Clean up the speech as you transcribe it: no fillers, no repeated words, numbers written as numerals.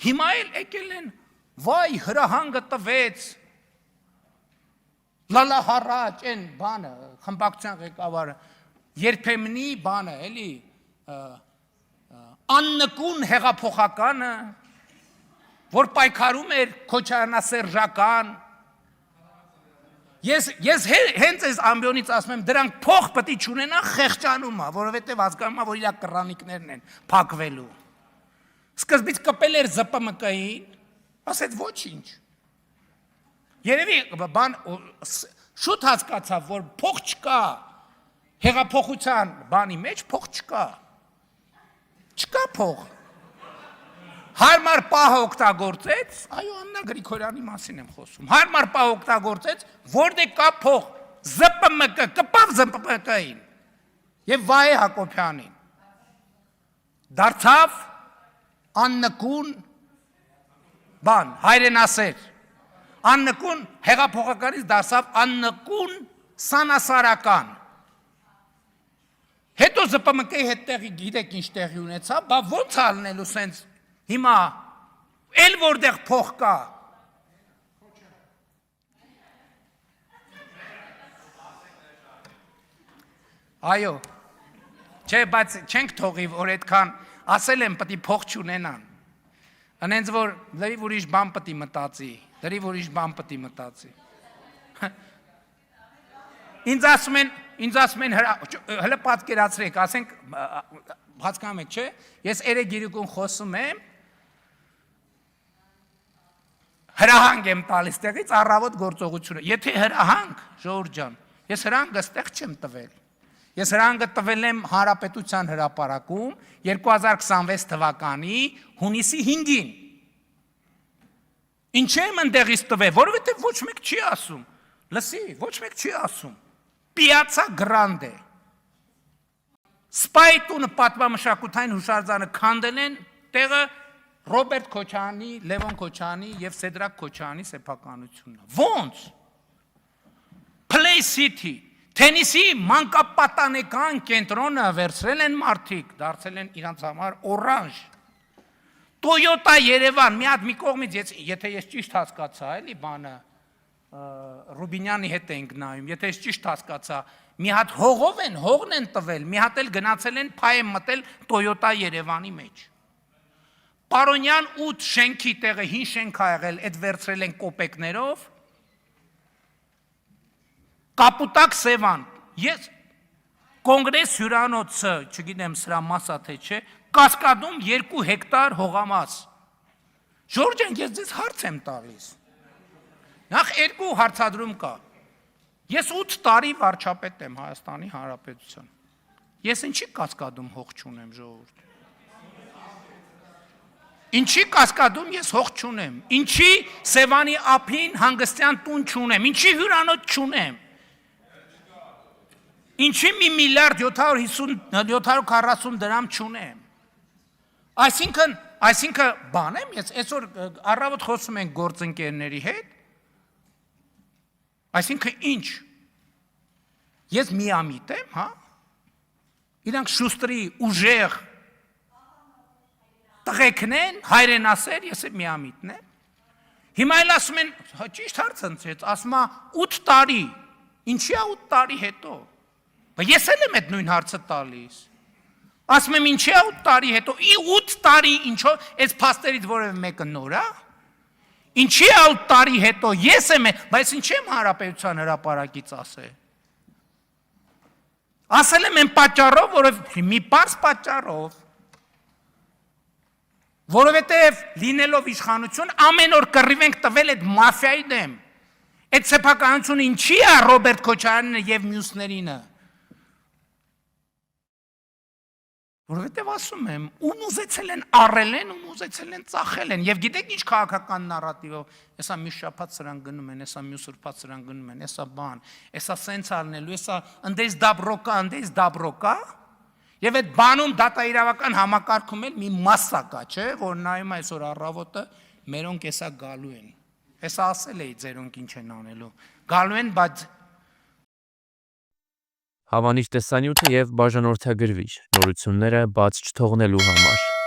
Հիմա էլ եկել են, վայ հրահանգը տվեց, լալա հարաճ, են բանը, խմբակցության ղեկավարը, երբեմնի բանը, էլի, աննկուն հեղափոխականը, որ պայքարում էր քոչարանասերժական, ես հենց այս ամբիոնից ասում եմ, դրանք փող պետք է չունենան խեղճանումա, որովհետև հասկանում եմ, որ իրա կռանիկներն են փակվելու։ Սկզբից կպել էր ԶՊՄԿ-ին, ասեց ոչինչ։ Երևի բան շուտ հասկացավ, որ փող չկա, հեղափոխության բանի մեջ փող չկա։ Չկա փող։ Հարմար պահը օգտագործեց, այո, Աննա Գրիգորյանի մասին եմ խոսում, հարմար պահը օգտագործեց, որտեղ կա փող, ԶՊՄԿ, կպավ ԶՊՄԿ-ին և Վահե Հակոբյանին, դարձավ աննկուն բան, հայրենասեր, աննկուն հեղափոխականից դարձավ աննկուն սանասարական, հետո ԶՊՄԿ-ի հետ տեղի գիտեք ինչ տեղի ունեցավ, բա ոնց ալնելու սենց հիմա, էլ որտեղ փող կա, այո, չէ, բայց չենք թողի, որ այդքան ասել եմ պետք է փող չունենան, ընենց որ լրիվ ուրիշ բան պետք է մտածի, լրիվ ուրիշ բան պետք է մտածի, ինձ ասում են հլը պատկերացրեք, ասենք, հասկանում եք, չէ, ես երեգիրիկուն խոսում եմ, հրահանգ եմ տալիս տեղից առավոտ գործողությունը, եթե հրահանգ, Ժողովուրդ ջան, ես հրահանգը ստեղ չեմ տվել, ես հրահանգը տվել եմ Հանրապետության հրապարակում 2026 թվականի հունիսի 5-ին, ինչ եմ ընդեղից տվել, որովհետև ոչ մեկ չի ասում, լսի, ոչ մեկ չի ասում, Պիացա Գրանդե, Սպայի տունը պատմամշակութային հուշարձանը քանդել են տեղը Ռոբերտ Քոչարյանի, Լևոն Քոչարյանի և Սեդրակ Քոչարյանի սեփականությունն է, ոնց, Play City, Թենիսի մանկապատանեկան կենտրոնը վերցրել են մարդիկ, դարձել են իրանց համար օրանժ, Toyota Երևան, մի հատ մի կողմից, եթե ես ճիշտ հասկացա, էլի բանը, Ռուբինյանի հետ ենք նայում, եթե ես ճիշտ հասկացա, մի հատ հողն են տվել, մի հատ էլ գնացել են փայ են մտել Toyota Երևանի մեջ, Պարոնյան 8 շենքի տեղը հին շենք ա եղել, այդ վերցրել են կոպեկներով, Կապուտակ Սևան, ես կոնգրես հյուրանոցը, չգիտեմ սրա մասա թե չէ, Կասկադում 2 հեկտար հողամաս, Ժորժ ջան, ես ձեզ հարց եմ տալիս, նախ 2 հարցադրում կա, ես 8 տարի վարչապետ եմ Հայաստանի Հանրապետության, ես ինչի Կասկադում հող չունեմ, Ժողովուրդ, ինչի Կասկադում ես հող չունեմ, ինչի Սևանի ափին հանգստյան տուն չունեմ, ինչի հյուրանոց չունեմ, ինչի 1 միլիարդ 740 դրամ չունեմ, այսինքն բան եմ ես, այսօր առավոտ խոսում ենք գործընկերների հետ, այսինքն ինչ, ես միամիտ եմ, հա, իրանք շուստրի, ուժեղ, տղեկն են, հայրենասեր, ես եմ միամիտն եմ, հիմա էլ ասում են, ճիշտ հարց ընծեց, ասում է 8 տարի, ինչի է 8 տարի հետո, ես էլ եմ այդ նույն հարցը տալիս, ասում եմ ինչի է 8 տարի հետո, 8 տարի ինչո, այս փաստերից որևէ մեկը նոր է, ինչի է 8 տարի հետո, ես եմ, բայց ինչի եմ Հանրապետության հրապարակից ասել, ասել եմ են պատճառով, մի պարզ պատճառով, որովհետև լինելով իշխանություն ամեն օր կռիվ ենք տվել այդ մաֆիայի դեմ, այդ սեփականությունը ինչի է Ռոբերտ Քոչարյանինը և մյուսներինը, որովհետև ասում եմ, ում ուզեցել են առել են, ում ուզեցել են ծախել են, և գիտեք ինչ քաղաքական նարատիվով, եսա մի շաբաթ սրան գնում են, եսա մյուս ուրբաթ սրան գնում են, եսա բան, եսա սենց ալնելու, եսա ընդես դաբրոկա, Եվ այդ բանում դատաիրավական համակարգում էլ մի մասսա կա, չէ, որ նայում այսօր առավոտը մերոնք եսա գալու են, եսա ասել էի ձերոնք ինչ են անելու, գալու են, բայց Հավանիչ տեսանյութը և բաժանորդագրվիչ, նորությունները բաց չթողնելու համար։